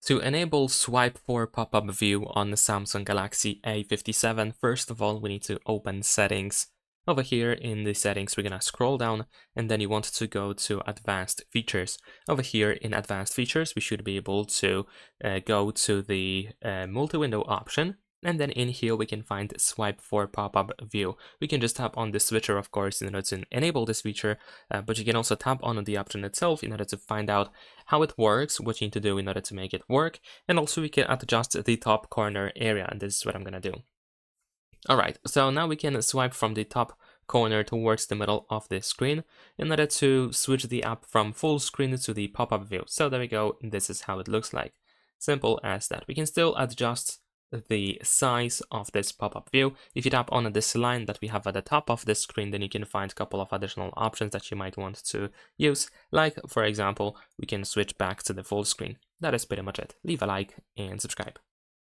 To enable swipe for pop-up view on the Samsung Galaxy A57, first of all, we need to open settings. Over here in the settings, we're gonna scroll down and then you want to go to advanced features. Over here in advanced features, we should be able to go to the multi-window option. And then in here, we can find swipe for pop-up view. We can just tap on the switcher, of course, in order to enable this feature, but you can also tap on the option itself in order to find out how it works, what you need to do in order to make it work, and also we can adjust the top corner area, and this is what I'm gonna do. Alright, so now we can swipe from the top corner towards the middle of the screen in order to switch the app from full screen to the pop-up view. So there we go, this is how it looks like. Simple as that. We can still adjust the size of this pop-up view. If you tap on this line that we have at the top of the screen, then you can find a couple of additional options that you might want to use. Like, for example, we can switch back to the full screen. That is pretty much it. Leave a like and subscribe.